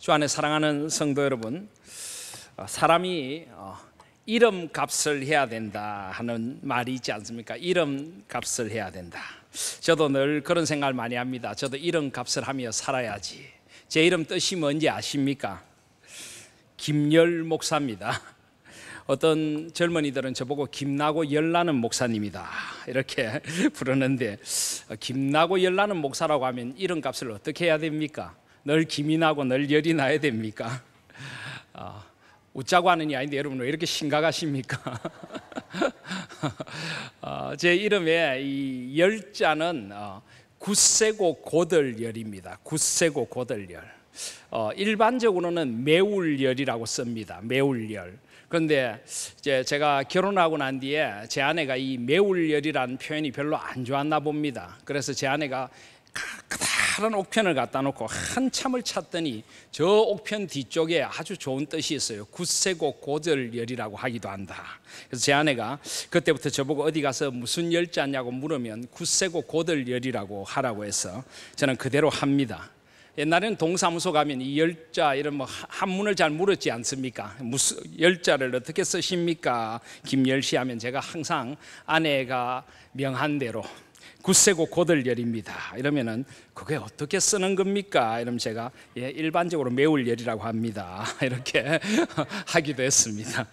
주 안에 사랑하는 성도 여러분, 사람이 이름 값을 해야 된다 하는 말이 있지 않습니까? 이름 값을 해야 된다. 저도 늘 그런 생각을 많이 합니다. 저도 이름 값을 하며 살아야지. 제 이름 뜻이 뭔지 아십니까? 김열 목사입니다. 어떤 젊은이들은 저보고 김나고 열나는 목사님이다 이렇게 부르는데, 김나고 열나는 목사라고 하면 이름 값을 어떻게 해야 됩니까? 늘 김이 나고 늘 열이 나야 됩니까? 웃자고 하는 게 아닌데 여러분 왜 이렇게 심각하십니까? 제 이름에 이 열자는 굳세고 고들열입니다. 굳세고 고들열. 일반적으로는 매울열이라고 씁니다. 매울열. 그런데 제가 결혼하고 난 뒤에 제 아내가 이 매울열이라는 표현이 별로 안 좋았나 봅니다. 그래서 제 아내가 커다란 옥편을 갖다 놓고 한참을 찾더니 저 옥편 뒤쪽에 아주 좋은 뜻이 있어요. 굳세고 고들열이라고 하기도 한다. 그래서 제 아내가 그때부터 저보고 어디 가서 무슨 열자냐고 물으면 굳세고 고들열이라고 하라고 해서 저는 그대로 합니다. 옛날에는 동사무소 가면 이 열자 이런 한문을 잘 물었지 않습니까? 무슨 열자를 어떻게 쓰십니까? 김열씨 하면 제가 항상 아내가 명한 대로 굳세고 고들열입니다 이러면은 그게 어떻게 쓰는 겁니까? 이러면 제가 일반적으로 매울열이라고 합니다 이렇게 하기도 했습니다.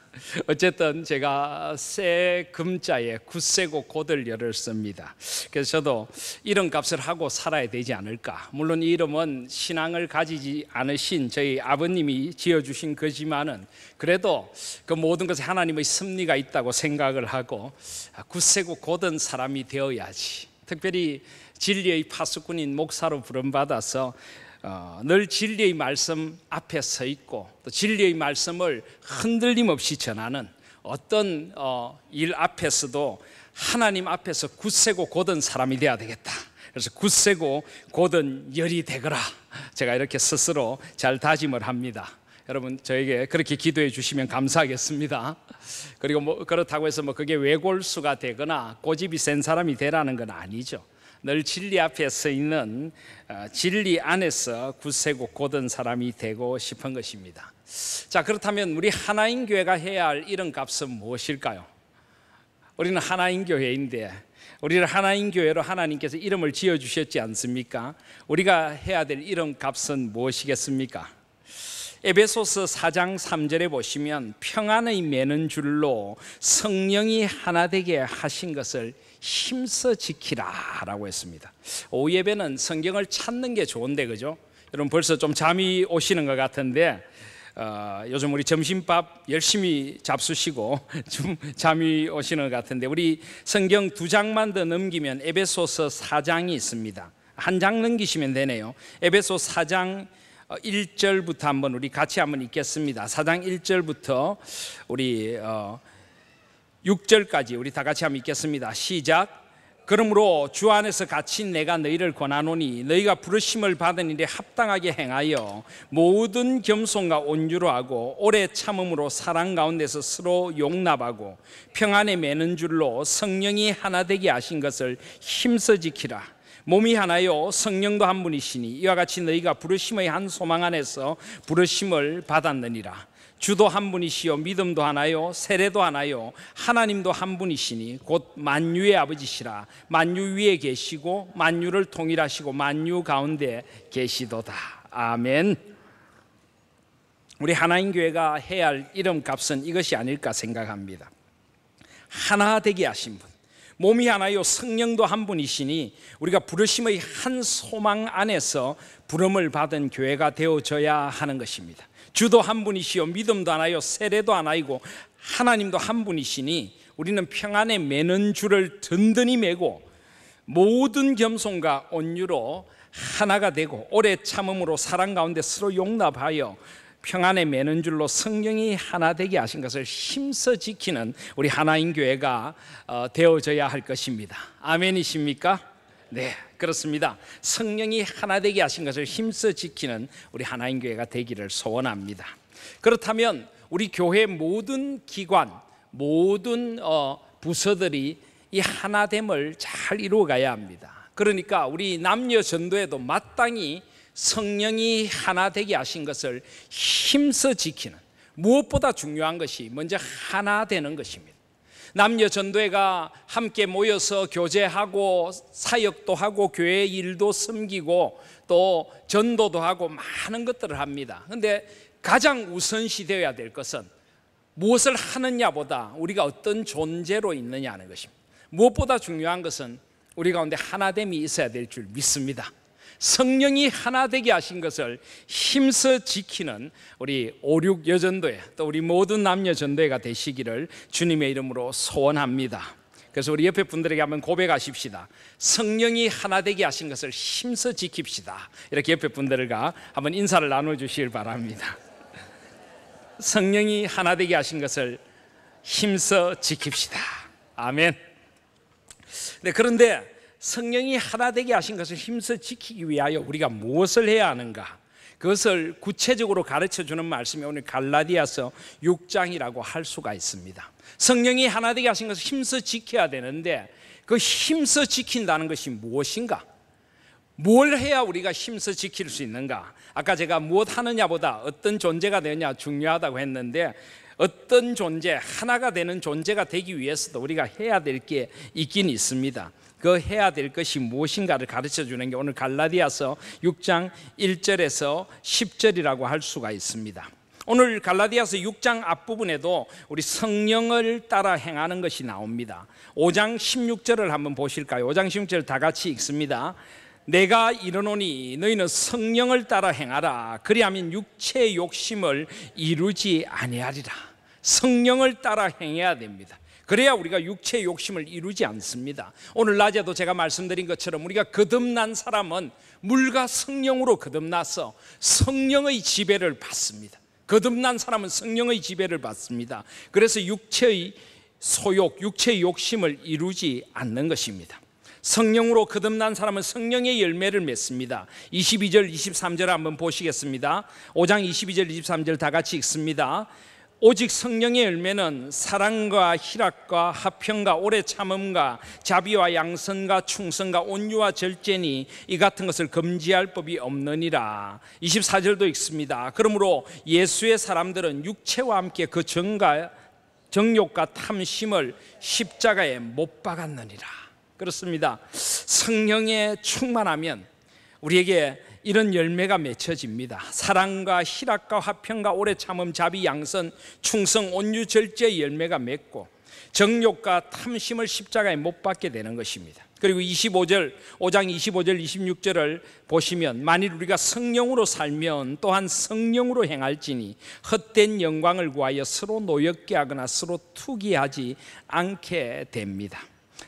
어쨌든 제가 새 금자에 굳세고 고들열을 씁니다. 그래서 저도 이름 값을 하고 살아야 되지 않을까. 물론 이 이름은 신앙을 가지지 않으신 저희 아버님이 지어주신 거지만은 그래도 그 모든 것에 하나님의 섭리가 있다고 생각을 하고 굳세고 고든 사람이 되어야지. 특별히 진리의 파수꾼인 목사로 부름받아서 늘 진리의 말씀 앞에 서 있고 또 진리의 말씀을 흔들림 없이 전하는 어떤 일 앞에서도 하나님 앞에서 굳세고 고든 사람이 되어야 되겠다. 그래서 굳세고 고든 열이 되거라. 제가 이렇게 스스로 잘 다짐을 합니다. 여러분 저에게 그렇게 기도해 주시면 감사하겠습니다. 그리고 그렇다고 해서 그게 외골수가 되거나 고집이 센 사람이 되라는 건 아니죠. 늘 진리 앞에 서 있는 진리 안에서 굳세고 고든 사람이 되고 싶은 것입니다. 자, 그렇다면 우리 하나인 교회가 해야 할 이름 값은 무엇일까요? 우리는 하나인 교회인데 우리를 하나인 교회로 하나님께서 이름을 지어주셨지 않습니까? 우리가 해야 될 이름 값은 무엇이겠습니까? 에베소서 4장 3절에 보시면 평안의 매는 줄로 성령이 하나 되게 하신 것을 힘써 지키라 라고 했습니다. 오후 예배는 성경을 찾는 게 좋은데 그죠? 여러분 벌써 좀 잠이 오시는 것 같은데 요즘 우리 점심밥 열심히 잡수시고 좀 잠이 오시는 것 같은데 우리 성경 2장만 더 넘기면 에베소서 4장이 있습니다. 한 장 넘기시면 되네요. 에베소 4장 1절부터 한번 우리 같이 한번 읽겠습니다. 4장 1절부터 우리 6절까지 우리 다 같이 한번 읽겠습니다. 시작. 그러므로 주 안에서 갇힌 내가 너희를 권하노니 너희가 부르심을 받은 일에 합당하게 행하여 모든 겸손과 온유로 하고 오래 참음으로 사랑 가운데서 서로 용납하고 평안에 매는 줄로 성령이 하나 되게 하신 것을 힘써 지키라. 몸이 하나요 성령도 한 분이시니 이와 같이 너희가 부르심의 한 소망 안에서 부르심을 받았느니라. 주도 한 분이시요 믿음도 하나요 세례도 하나요 하나님도 한 분이시니 곧 만유의 아버지시라. 만유 위에 계시고 만유를 통일하시고 만유 가운데 계시도다. 아멘. 우리 하나인 교회가 해야 할 이름값은 이것이 아닐까 생각합니다. 하나 되게 하신 분, 몸이 하나요 성령도 한 분이시니 우리가 부르심의 한 소망 안에서 부름을 받은 교회가 되어져야 하는 것입니다. 주도 한 분이시요 믿음도 하나요 세례도 하나이고 하나님도 한 분이시니 우리는 평안에 매는 줄을 든든히 매고 모든 겸손과 온유로 하나가 되고 오래 참음으로 사랑 가운데 서로 용납하여 평안에 매는 줄로 성령이 하나 되게 하신 것을 힘써 지키는 우리 하나인 교회가 되어져야 할 것입니다. 아멘이십니까? 네, 그렇습니다. 성령이 하나 되게 하신 것을 힘써 지키는 우리 하나인 교회가 되기를 소원합니다. 그렇다면 우리 교회 모든 기관, 모든 부서들이 이 하나됨을 잘 이루어가야 합니다. 그러니까 우리 남녀 전도에도 마땅히 성령이 하나 되게 하신 것을 힘써 지키는, 무엇보다 중요한 것이 먼저 하나 되는 것입니다. 남녀 전도회가 함께 모여서 교제하고 사역도 하고 교회 일도 섬기고 또 전도도 하고 많은 것들을 합니다. 그런데 가장 우선시 되어야 될 것은 무엇을 하느냐보다 우리가 어떤 존재로 있느냐는 것입니다. 무엇보다 중요한 것은 우리 가운데 하나됨이 있어야 될 줄 믿습니다. 성령이 하나 되게 하신 것을 힘써 지키는 우리 5.6 여전도회, 또 우리 모든 남녀 전도회가 되시기를 주님의 이름으로 소원합니다. 그래서 우리 옆에 분들에게 한번 고백하십시다. 성령이 하나 되게 하신 것을 힘써 지킵시다. 이렇게 옆에 분들과 한번 인사를 나눠주시길 바랍니다. 성령이 하나 되게 하신 것을 힘써 지킵시다. 아멘. 네, 그런데 성령이 하나 되게 하신 것을 힘써 지키기 위하여 우리가 무엇을 해야 하는가? 그것을 구체적으로 가르쳐 주는 말씀이 오늘 갈라디아서 6장이라고 할 수가 있습니다. 성령이 하나 되게 하신 것을 힘써 지켜야 되는데 그 힘써 지킨다는 것이 무엇인가? 뭘 해야 우리가 힘써 지킬 수 있는가? 아까 제가 무엇 하느냐보다 어떤 존재가 되느냐 중요하다고 했는데, 어떤 존재, 하나가 되는 존재가 되기 위해서도 우리가 해야 될 게 있긴 있습니다. 그 해야 될 것이 무엇인가를 가르쳐 주는 게 오늘 갈라디아서 6장 1절에서 10절이라고 할 수가 있습니다. 오늘 갈라디아서 6장 앞부분에도 우리 성령을 따라 행하는 것이 나옵니다. 5장 16절을 한번 보실까요? 5장 16절 다 같이 읽습니다. 내가 이르노니 너희는 성령을 따라 행하라. 그리하면 육체의 욕심을 이루지 아니하리라. 성령을 따라 행해야 됩니다. 그래야 우리가 육체의 욕심을 이루지 않습니다. 오늘 낮에도 제가 말씀드린 것처럼 우리가 거듭난 사람은 물과 성령으로 거듭나서 성령의 지배를 받습니다. 거듭난 사람은 성령의 지배를 받습니다. 그래서 육체의 소욕, 육체의 욕심을 이루지 않는 것입니다. 성령으로 거듭난 사람은 성령의 열매를 맺습니다. 22절, 23절 한번 보시겠습니다. 5장 22절, 23절 다 같이 읽습니다. 오직 성령의 열매는 사랑과 희락과 화평과 오래 참음과 자비와 양선과 충성과 온유와 절제니 이 같은 것을 금지할 법이 없느니라. 24절도 읽습니다. 그러므로 예수의 사람들은 육체와 함께 그 정욕과 탐심을 십자가에 못 박았느니라. 그렇습니다. 성령에 충만하면 우리에게 이런 열매가 맺혀집니다. 사랑과 희락과 화평과 오래 참음, 자비, 양선, 충성, 온유, 절제의 열매가 맺고 정욕과 탐심을 십자가에 못 박게 되는 것입니다. 그리고 25절, 5장 25절, 26절을 보시면 만일 우리가 성령으로 살면 또한 성령으로 행할지니 헛된 영광을 구하여 서로 노엽게 하거나 서로 투기하지 않게 됩니다.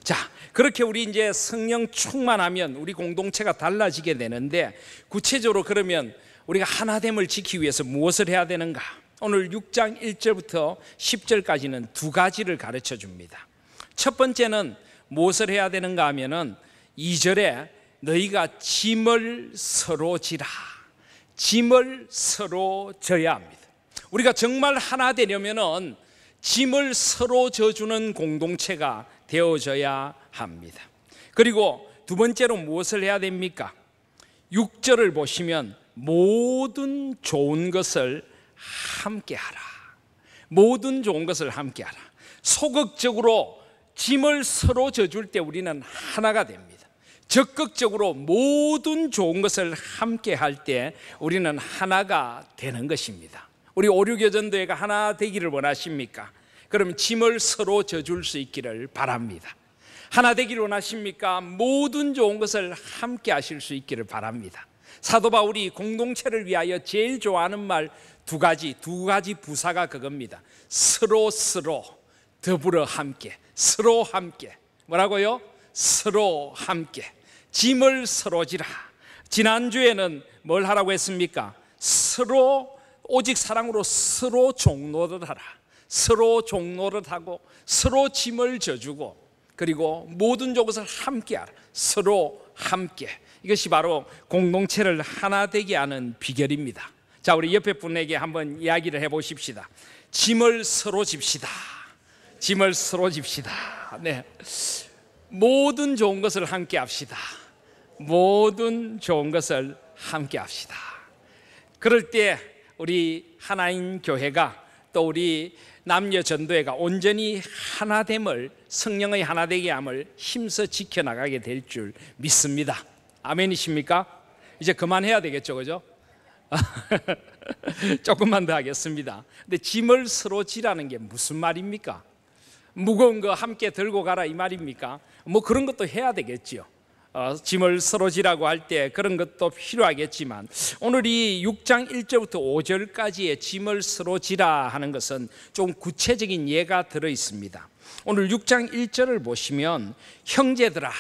자, 그렇게 우리 이제 성령 충만하면 우리 공동체가 달라지게 되는데, 구체적으로 그러면 우리가 하나됨을 지키기 위해서 무엇을 해야 되는가? 오늘 6장 1절부터 10절까지는 두 가지를 가르쳐 줍니다. 첫 번째는 무엇을 해야 되는가 하면은 2절에 너희가 짐을 서로 지라. 짐을 서로 져야 합니다. 우리가 정말 하나 되려면은 짐을 서로 져주는 공동체가 되어져야 합니다. 그리고 두 번째로 무엇을 해야 됩니까? 6절을 보시면 모든 좋은 것을 함께 하라. 모든 좋은 것을 함께 하라. 소극적으로 짐을 서로 져줄 때 우리는 하나가 됩니다. 적극적으로 모든 좋은 것을 함께 할 때 우리는 하나가 되는 것입니다. 우리 5.6 여전도회가 하나 되기를 원하십니까? 그럼 짐을 서로 져줄 수 있기를 바랍니다. 하나 되기를 원하십니까? 모든 좋은 것을 함께 하실 수 있기를 바랍니다. 사도 바울이 공동체를 위하여 제일 좋아하는 말 두 가지 부사가 그겁니다. 서로 더불어 함께, 서로 함께. 뭐라고요? 서로 함께. 짐을 서로 지라. 지난주에는 뭘 하라고 했습니까? 서로 오직 사랑으로 서로 종노릇 하라. 서로 종노릇 하고 서로 짐을 져주고 그리고 모든 것을 함께 하라. 서로 함께. 이것이 바로 공동체를 하나 되게 하는 비결입니다. 자, 우리 옆에 분에게 한번 이야기를 해보십시다. 짐을 서로 집시다. 짐을 서로 집시다. 네. 모든 좋은 것을 함께 합시다. 모든 좋은 것을 함께 합시다. 그럴 때 우리 하나인 교회가 또 우리 남녀 전도회가 온전히 하나됨을, 성령의 하나되게 함을 힘써 지켜나가게 될 줄 믿습니다. 아멘이십니까? 이제 그만해야 되겠죠, 그죠? 조금만 더 하겠습니다. 근데 짐을 서로 지라는 게 무슨 말입니까? 무거운 거 함께 들고 가라 이 말입니까? 뭐 그런 것도 해야 되겠지요. 짐을 서로 지라고 할 때 그런 것도 필요하겠지만, 오늘 이 6장 1절부터 5절까지의 짐을 서로 지라 하는 것은 좀 구체적인 예가 들어 있습니다. 오늘 6장 1절을 보시면 형제들아,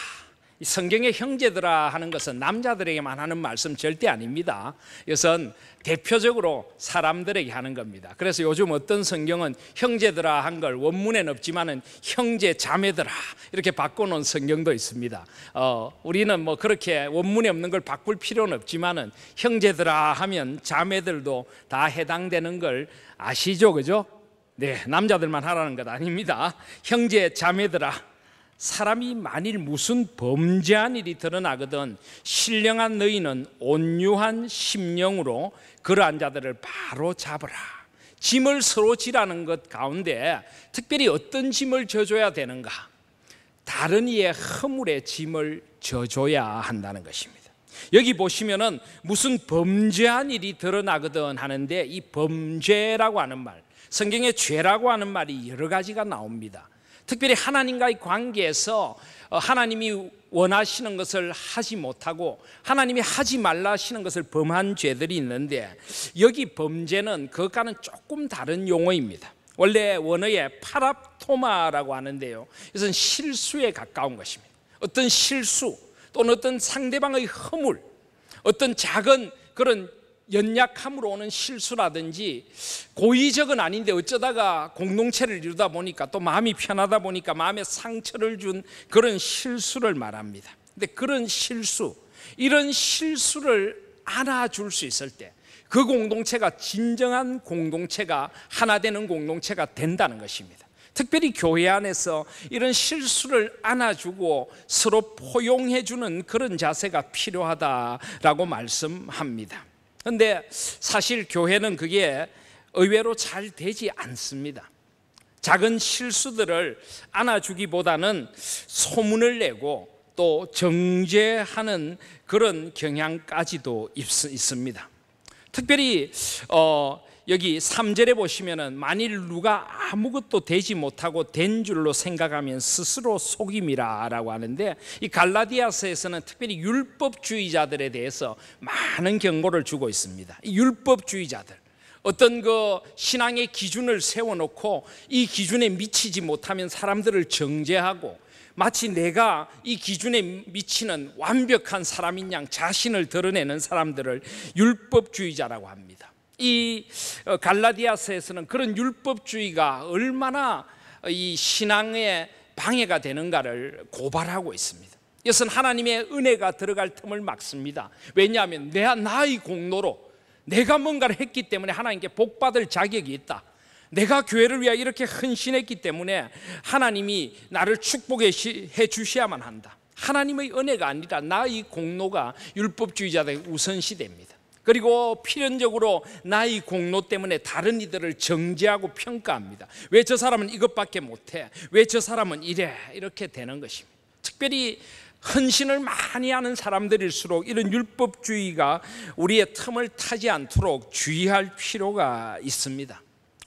성경의 형제들아 하는 것은 남자들에게만 하는 말씀 절대 아닙니다. 이것은 대표적으로 사람들에게 하는 겁니다. 그래서 요즘 어떤 성경은 형제들아 한 걸 원문에는 없지만은 형제 자매들아 이렇게 바꿔놓은 성경도 있습니다. 우리는 뭐 그렇게 원문에 없는 걸 바꿀 필요는 없지만은 형제들아 하면 자매들도 다 해당되는 걸 아시죠, 그죠? 네, 남자들만 하라는 것 아닙니다. 형제 자매들아, 사람이 만일 무슨 범죄한 일이 드러나거든 신령한 너희는 온유한 심령으로 그러한 자들을 바로 잡으라. 짐을 서로 지라는 것 가운데 특별히 어떤 짐을 져줘야 되는가? 다른 이의 허물의 짐을 져줘야 한다는 것입니다. 여기 보시면은 무슨 범죄한 일이 드러나거든 하는데, 이 범죄라고 하는 말, 성경에 죄라고 하는 말이 여러 가지가 나옵니다. 특별히 하나님과의 관계에서 하나님이 원하시는 것을 하지 못하고 하나님이 하지 말라 하시는 것을 범한 죄들이 있는데, 여기 범죄는 그것과는 조금 다른 용어입니다. 원래 원어에 파랍토마라고 하는데요, 이것은 실수에 가까운 것입니다. 어떤 실수 또는 어떤 상대방의 허물, 어떤 작은 그런 연약함으로 오는 실수라든지, 고의적은 아닌데 어쩌다가 공동체를 이루다 보니까 또 마음이 편하다 보니까 마음에 상처를 준 그런 실수를 말합니다. 근데 그런 실수, 이런 실수를 안아줄 수 있을 때 그 공동체가 진정한 공동체가, 하나 되는 공동체가 된다는 것입니다. 특별히 교회 안에서 이런 실수를 안아주고 서로 포용해주는 그런 자세가 필요하다라고 말씀합니다. 그런데 사실 교회는 그게 의외로 잘 되지 않습니다. 작은 실수들을 안아주기보다는 소문을 내고 또 정죄하는 그런 경향까지도 있습니다. 특별히 여기 3절에 보시면은 만일 누가 아무것도 되지 못하고 된 줄로 생각하면 스스로 속임이라 라고 하는데, 이 갈라디아서에서는 특별히 율법주의자들에 대해서 많은 경고를 주고 있습니다. 이 율법주의자들, 어떤 그 신앙의 기준을 세워놓고 이 기준에 미치지 못하면 사람들을 정죄하고 마치 내가 이 기준에 미치는 완벽한 사람인 양 자신을 드러내는 사람들을 율법주의자라고 합니다. 이 갈라디아서에서는 그런 율법주의가 얼마나 이 신앙에 방해가 되는가를 고발하고 있습니다. 이것은 하나님의 은혜가 들어갈 틈을 막습니다. 왜냐하면 나의 공로로 내가 뭔가를 했기 때문에 하나님께 복받을 자격이 있다. 내가 교회를 위하여 이렇게 헌신했기 때문에 하나님이 나를 축복해 주셔야만 한다. 하나님의 은혜가 아니라 나의 공로가 율법주의자들의 우선시됩니다. 그리고 필연적으로 나의 공로 때문에 다른 이들을 정죄하고 평가합니다. 왜 저 사람은 이것밖에 못해? 왜 저 사람은 이래? 이렇게 되는 것입니다. 특별히 헌신을 많이 하는 사람들일수록 이런 율법주의가 우리의 틈을 타지 않도록 주의할 필요가 있습니다.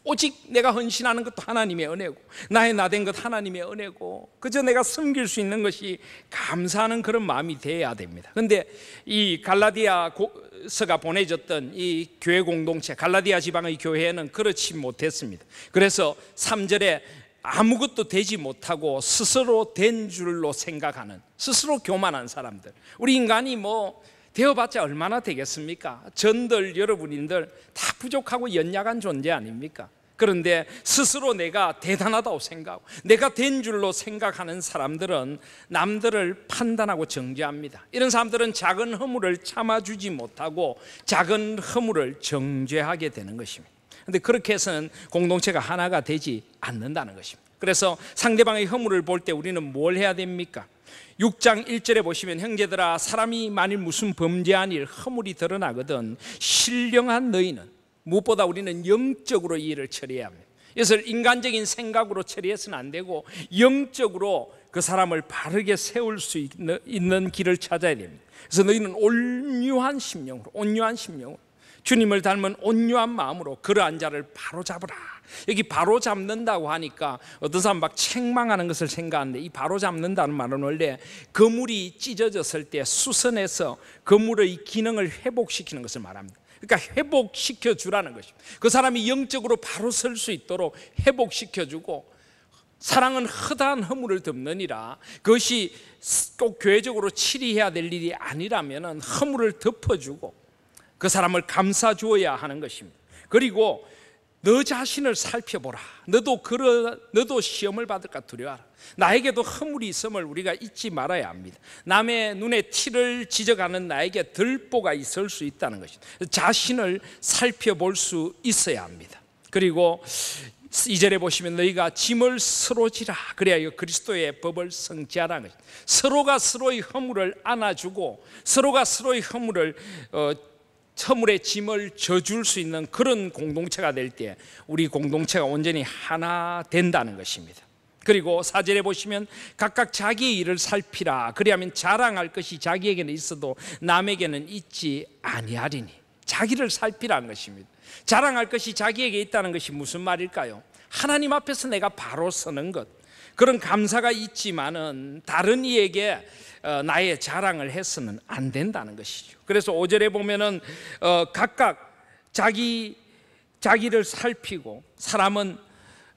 오직 내가 헌신하는 것도 하나님의 은혜고, 나의 나된 것 하나님의 은혜고, 그저 내가 섬길 수 있는 것이 감사하는 그런 마음이 되어야 됩니다. 그런데 이 갈라디아서가 보내졌던 이 교회 공동체, 갈라디아 지방의 교회는 그렇지 못했습니다. 그래서 3절에 아무것도 되지 못하고 스스로 된 줄로 생각하는, 스스로 교만한 사람들, 우리 인간이 뭐 되어봤자 얼마나 되겠습니까? 전들 여러분인들 다 부족하고 연약한 존재 아닙니까? 그런데 스스로 내가 대단하다고 생각하고 내가 된 줄로 생각하는 사람들은 남들을 판단하고 정죄합니다. 이런 사람들은 작은 허물을 참아주지 못하고 작은 허물을 정죄하게 되는 것입니다. 그런데 그렇게 해서는 공동체가 하나가 되지 않는다는 것입니다. 그래서 상대방의 허물을 볼 때 우리는 뭘 해야 됩니까? 6장 1절에 보시면 형제들아 사람이 만일 무슨 범죄한 일 허물이 드러나거든 신령한 너희는 무엇보다 우리는 영적으로 이 일을 처리해야 합니다. 이것을 인간적인 생각으로 처리해서는 안 되고 영적으로 그 사람을 바르게 세울 수 있는 길을 찾아야 됩니다. 그래서 너희는 온유한 심령으로 주님을 닮은 온유한 마음으로 그러한 자를 바로잡으라. 여기 바로잡는다고 하니까 어떤 사람 막 책망하는 것을 생각하는데, 이 바로잡는다는 말은 원래 그물이 찢어졌을 때 수선해서 그물의 기능을 회복시키는 것을 말합니다. 그러니까 회복시켜 주라는 것입니다. 그 사람이 영적으로 바로 설 수 있도록 회복시켜 주고, 사랑은 허다한 허물을 덮느니라. 그것이 꼭 교회적으로 치리해야 될 일이 아니라면 허물을 덮어주고 그 사람을 감싸 주어야 하는 것입니다. 그리고 너 자신을 살펴보라. 너도 시험을 받을까 두려워하라. 나에게도 허물이 있음을 우리가 잊지 말아야 합니다. 남의 눈에 티를 지적하는 나에게 들보가 있을 수 있다는 것입니다. 자신을 살펴볼 수 있어야 합니다. 그리고 2절에 보시면 너희가 짐을 서로 지라. 그래야 그리스도의 법을 성취하라는 것입니다. 서로가 서로의 허물을 안아주고 서로가 서로의 허물의 짐을 져줄 수 있는 그런 공동체가 될 때 우리 공동체가 온전히 하나 된다는 것입니다. 그리고 4절에 보시면 각각 자기의 일을 살피라. 그리하면 자랑할 것이 자기에게는 있어도 남에게는 있지 아니하리니. 자기를 살피라는 것입니다. 자랑할 것이 자기에게 있다는 것이 무슨 말일까요? 하나님 앞에서 내가 바로 서는 것, 그런 감사가 있지만은 다른 이에게 나의 자랑을 해서는 안 된다는 것이죠. 그래서 5절에 보면은 각각 자기를 살피고 사람은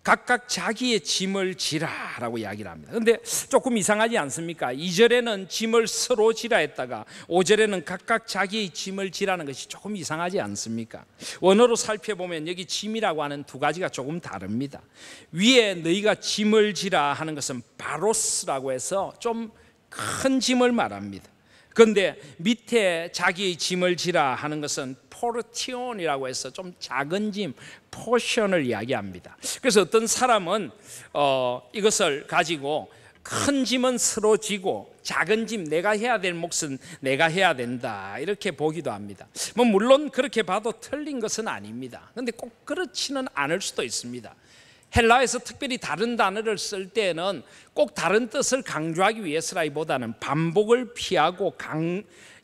각각 자기의 짐을 지라라고 이야기를 합니다. 그런데 조금 이상하지 않습니까? 2절에는 짐을 서로 지라 했다가 5절에는 각각 자기의 짐을 지라는 것이 조금 이상하지 않습니까? 원어로 살펴보면 여기 짐이라고 하는 두 가지가 조금 다릅니다. 위에 너희가 짐을 지라 하는 것은 바로스라고 해서 좀 큰 짐을 말합니다. 그런데 밑에 자기의 짐을 지라 하는 것은 포르티온이라고 해서 좀 작은 짐, 포션을 이야기합니다. 그래서 어떤 사람은 이것을 가지고 큰 짐은 서로 지고 작은 짐, 내가 해야 될 몫은 내가 해야 된다, 이렇게 보기도 합니다. 물론 그렇게 봐도 틀린 것은 아닙니다. 그런데 꼭 그렇지는 않을 수도 있습니다. 헬라에서 특별히 다른 단어를 쓸 때는 꼭 다른 뜻을 강조하기 위해서라기보다는 반복을 피하고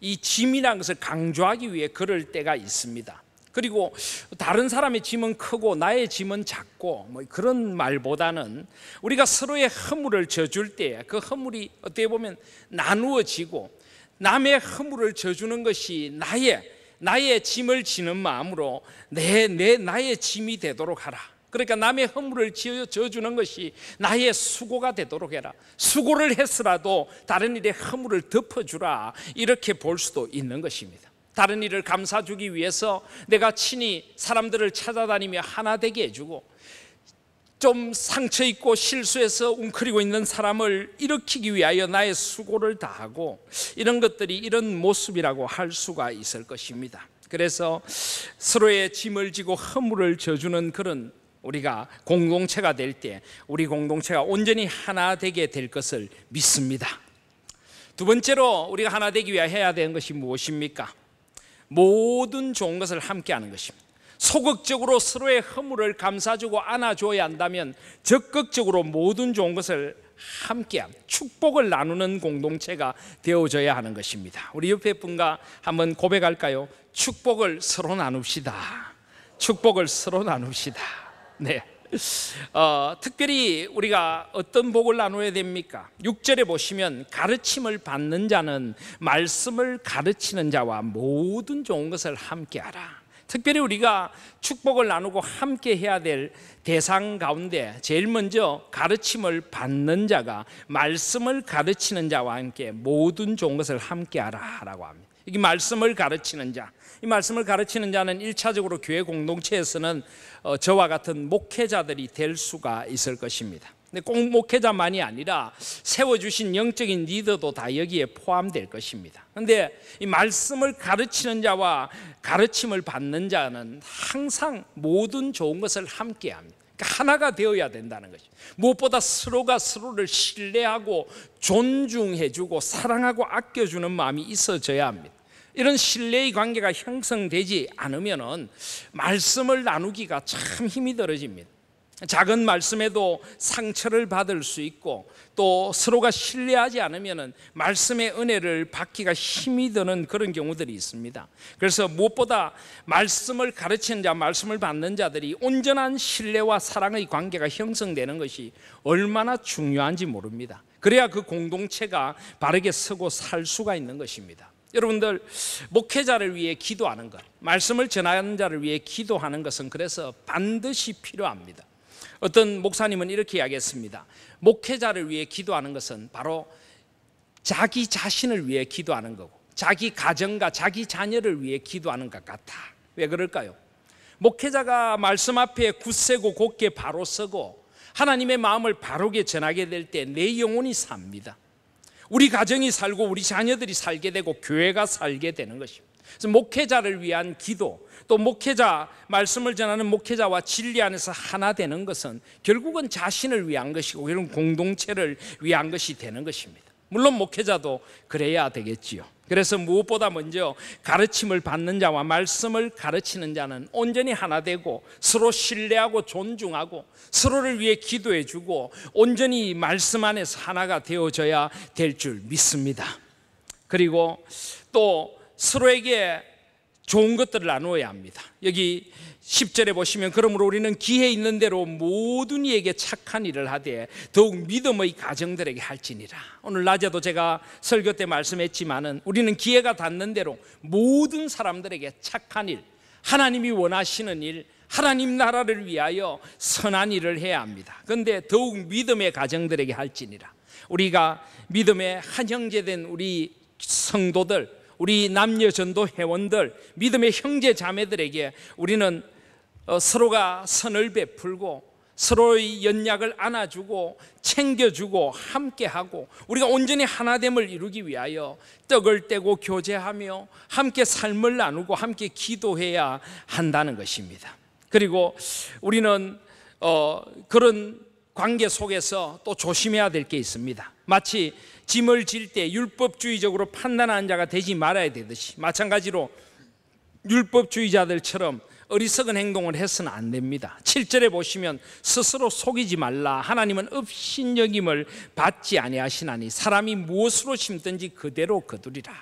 이 짐이라는 것을 강조하기 위해 그럴 때가 있습니다. 그리고 다른 사람의 짐은 크고 나의 짐은 작고 그런 말보다는 우리가 서로의 허물을 져줄 때 그 허물이 어떻게 보면 나누어지고 남의 허물을 져주는 것이 나의 짐을 지는 마음으로 나의 짐이 되도록 하라. 그러니까 남의 허물을 지어주는 것이 나의 수고가 되도록 해라. 수고를 했으라도 다른 일의 허물을 덮어주라. 이렇게 볼 수도 있는 것입니다. 다른 일을 감싸주기 위해서 내가 친히 사람들을 찾아다니며 하나 되게 해주고, 좀 상처 있고 실수해서 웅크리고 있는 사람을 일으키기 위하여 나의 수고를 다하고, 이런 것들이 이런 모습이라고 할 수가 있을 것입니다. 그래서 서로의 짐을 지고 허물을 져주는 그런 우리가 공동체가 될 때 우리 공동체가 온전히 하나 되게 될 것을 믿습니다. 두 번째로 우리가 하나 되기 위해 해야 되는 것이 무엇입니까? 모든 좋은 것을 함께 하는 것입니다. 소극적으로 서로의 허물을 감싸주고 안아줘야 한다면 적극적으로 모든 좋은 것을 함께함, 축복을 나누는 공동체가 되어져야 하는 것입니다. 우리 옆에 분과 한번 고백할까요? 축복을 서로 나눕시다. 축복을 서로 나눕시다. 네. 특별히 우리가 어떤 복을 나눠야 됩니까? 6절에 보시면 가르침을 받는 자는 말씀을 가르치는 자와 모든 좋은 것을 함께하라. 특별히 우리가 축복을 나누고 함께 해야 될 대상 가운데 제일 먼저 가르침을 받는 자가 말씀을 가르치는 자와 함께 모든 좋은 것을 함께하라 라고 합니다. 이게 말씀을 가르치는 자, 이 말씀을 가르치는 자는 1차적으로 교회 공동체에서는 저와 같은 목회자들이 될 수가 있을 것입니다. 근데 꼭 목회자만이 아니라 세워주신 영적인 리더도 다 여기에 포함될 것입니다. 그런데 이 말씀을 가르치는 자와 가르침을 받는 자는 항상 모든 좋은 것을 함께 합니다. 그러니까 하나가 되어야 된다는 것이죠. 무엇보다 서로가 서로를 신뢰하고 존중해주고 사랑하고 아껴주는 마음이 있어져야 합니다. 이런 신뢰의 관계가 형성되지 않으면 말씀을 나누기가 참 힘이 들어집니다. 작은 말씀에도 상처를 받을 수 있고 또 서로가 신뢰하지 않으면 말씀의 은혜를 받기가 힘이 드는 그런 경우들이 있습니다. 그래서 무엇보다 말씀을 가르치는 자, 말씀을 받는 자들이 온전한 신뢰와 사랑의 관계가 형성되는 것이 얼마나 중요한지 모릅니다. 그래야 그 공동체가 바르게 서고 살 수가 있는 것입니다. 여러분들, 목회자를 위해 기도하는 것, 말씀을 전하는 자를 위해 기도하는 것은 그래서 반드시 필요합니다. 어떤 목사님은 이렇게 이야기했습니다. 목회자를 위해 기도하는 것은 바로 자기 자신을 위해 기도하는 거고 자기 가정과 자기 자녀를 위해 기도하는 것 같아. 왜 그럴까요? 목회자가 말씀 앞에 굳세고 곧게 바로 서고 하나님의 마음을 바르게 전하게 될 때 내 영혼이 삽니다. 우리 가정이 살고 우리 자녀들이 살게 되고 교회가 살게 되는 것입니다. 그래서 목회자를 위한 기도, 또 목회자, 말씀을 전하는 목회자와 진리 안에서 하나 되는 것은 결국은 자신을 위한 것이고 이런 공동체를 위한 것이 되는 것입니다. 물론 목회자도 그래야 되겠지요. 그래서 무엇보다 먼저 가르침을 받는 자와 말씀을 가르치는 자는 온전히 하나 되고 서로 신뢰하고 존중하고 서로를 위해 기도해주고 온전히 말씀 안에서 하나가 되어져야 될 줄 믿습니다. 그리고 또 서로에게 좋은 것들을 나누어야 합니다. 여기 10절에 보시면 그러므로 우리는 기회 있는 대로 모든 이에게 착한 일을 하되 더욱 믿음의 가정들에게 할지니라. 오늘 낮에도 제가 설교 때 말씀했지만은 우리는 기회가 닿는 대로 모든 사람들에게 착한 일, 하나님이 원하시는 일, 하나님 나라를 위하여 선한 일을 해야 합니다. 그런데 더욱 믿음의 가정들에게 할지니라. 우리가 믿음의 한 형제된 우리 성도들, 우리 남녀 전도 회원들, 믿음의 형제 자매들에게 우리는 서로가 선을 베풀고 서로의 연약을 안아주고 챙겨주고 함께하고 우리가 온전히 하나됨을 이루기 위하여 떡을 떼고 교제하며 함께 삶을 나누고 함께 기도해야 한다는 것입니다. 그리고 우리는 그런 관계 속에서 또 조심해야 될 게 있습니다. 마치 짐을 질 때 율법주의적으로 판단하는 자가 되지 말아야 되듯이 마찬가지로 율법주의자들처럼 어리석은 행동을 해서는 안 됩니다. 7절에 보시면 스스로 속이지 말라. 하나님은 업신여김을 받지 아니하시나니 사람이 무엇으로 심든지 그대로 거두리라.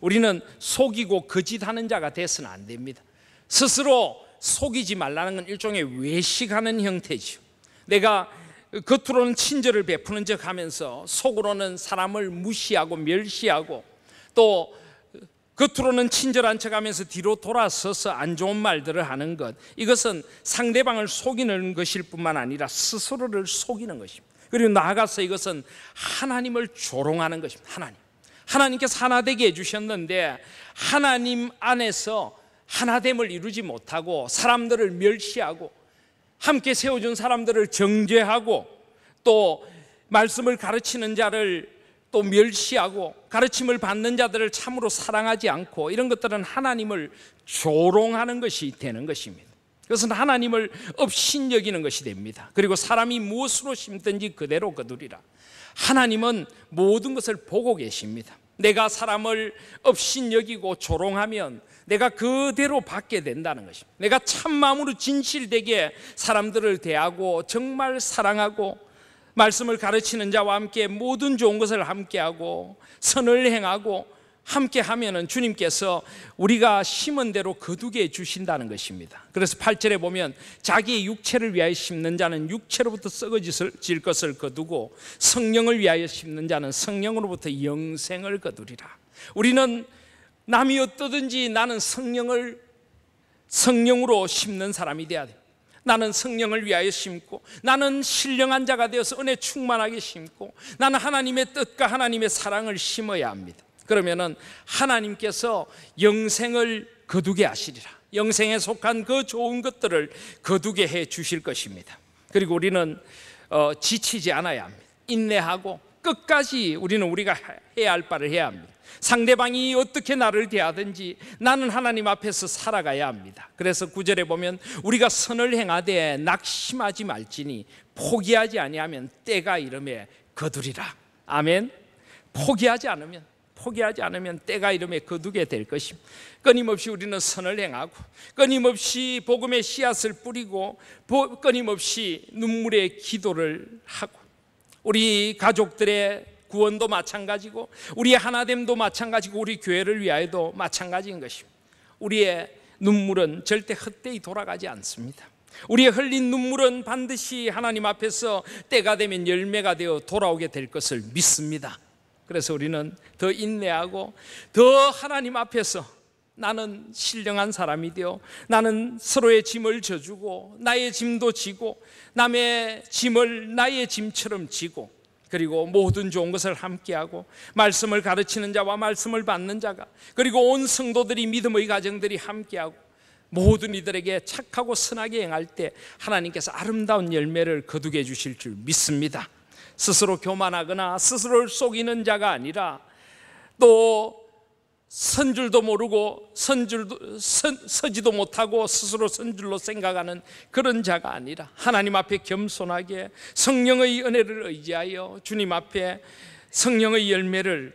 우리는 속이고 거짓하는 자가 돼서는 안 됩니다. 스스로 속이지 말라는 건 일종의 외식하는 형태죠. 내가 겉으로는 친절을 베푸는 척 하면서 속으로는 사람을 무시하고 멸시하고 또 겉으로는 친절한 척 하면서 뒤로 돌아서서 안 좋은 말들을 하는 것, 이것은 상대방을 속이는 것일 뿐만 아니라 스스로를 속이는 것입니다. 그리고 나아가서 이것은 하나님을 조롱하는 것입니다. 하나님께서 하나 되게 해주셨는데 하나님 안에서 하나됨을 이루지 못하고 사람들을 멸시하고 함께 세워준 사람들을 정죄하고 또 말씀을 가르치는 자를 또 멸시하고 가르침을 받는 자들을 참으로 사랑하지 않고 이런 것들은 하나님을 조롱하는 것이 되는 것입니다. 그것은 하나님을 업신여기는 것이 됩니다. 그리고 사람이 무엇으로 심든지 그대로 거두리라. 하나님은 모든 것을 보고 계십니다. 내가 사람을 업신여기고 조롱하면 내가 그대로 받게 된다는 것입니다. 내가 참마음으로 진실되게 사람들을 대하고 정말 사랑하고 말씀을 가르치는 자와 함께 모든 좋은 것을 함께하고 선을 행하고 함께하면 주님께서 우리가 심은 대로 거두게 해주신다는 것입니다. 그래서 8절에 보면 자기의 육체를 위하여 심는 자는 육체로부터 썩어질 것을 거두고 성령을 위하여 심는 자는 성령으로부터 영생을 거두리라. 우리는 남이 어떠든지 나는 성령으로 심는 사람이 되어야 돼요. 나는 성령을 위하여 심고 나는 신령한 자가 되어서 은혜 충만하게 심고 나는 하나님의 뜻과 하나님의 사랑을 심어야 합니다. 그러면은 하나님께서 영생을 거두게 하시리라. 영생에 속한 그 좋은 것들을 거두게 해 주실 것입니다. 그리고 우리는 지치지 않아야 합니다. 인내하고 끝까지 우리가 해야 할 바를 해야 합니다. 상대방이 어떻게 나를 대하든지 나는 하나님 앞에서 살아가야 합니다. 그래서 9절에 보면 우리가 선을 행하되 낙심하지 말지니 포기하지 아니하면 때가 이름에 거두리라. 아멘. 포기하지 않으면 때가 이름에 거두게 될 것입니다. 끊임없이 우리는 선을 행하고 끊임없이 복음의 씨앗을 뿌리고 끊임없이 눈물의 기도를 하고 우리 가족들의 구원도 마찬가지고 우리의 하나됨도 마찬가지고 우리 교회를 위하여도 마찬가지인 것입니다. 우리의 눈물은 절대 헛되이 돌아가지 않습니다. 우리의 흘린 눈물은 반드시 하나님 앞에서 때가 되면 열매가 되어 돌아오게 될 것을 믿습니다. 그래서 우리는 더 인내하고 더 하나님 앞에서 나는 신령한 사람이 되어 나는 서로의 짐을 져주고 나의 짐도 지고 남의 짐을 나의 짐처럼 지고 그리고 모든 좋은 것을 함께하고 말씀을 가르치는 자와 말씀을 받는 자가 그리고 온 성도들이 믿음의 가정들이 함께하고 모든 이들에게 착하고 선하게 행할 때 하나님께서 아름다운 열매를 거두게 해주실 줄 믿습니다. 스스로 교만하거나 스스로를 속이는 자가 아니라 또 선줄도 모르고 서지도 못하고 스스로 선줄로 생각하는 그런 자가 아니라 하나님 앞에 겸손하게 성령의 은혜를 의지하여 주님 앞에 성령의 열매를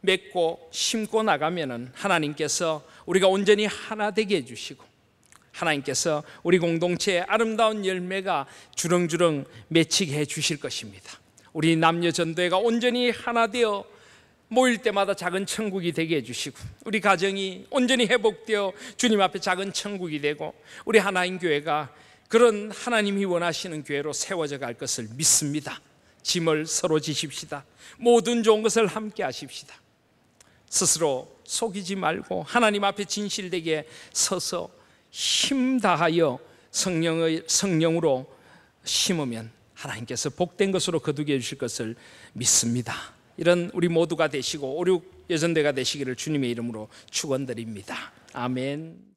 맺고 심고 나가면은 하나님께서 우리가 온전히 하나 되게 해주시고 하나님께서 우리 공동체에 아름다운 열매가 주렁주렁 맺히게 해주실 것입니다. 우리 남녀 전도회가 온전히 하나 되어 모일 때마다 작은 천국이 되게 해주시고 우리 가정이 온전히 회복되어 주님 앞에 작은 천국이 되고 우리 하나님 교회가 그런 하나님이 원하시는 교회로 세워져 갈 것을 믿습니다. 짐을 서로 지십시다. 모든 좋은 것을 함께 하십시다. 스스로 속이지 말고 하나님 앞에 진실되게 서서 힘 다하여 성령으로 심으면 하나님께서 복된 것으로 거두게 해주실 것을 믿습니다. 이런 우리 모두가 되시고 5, 6 여전대가 되시기를 주님의 이름으로 축원드립니다. 아멘.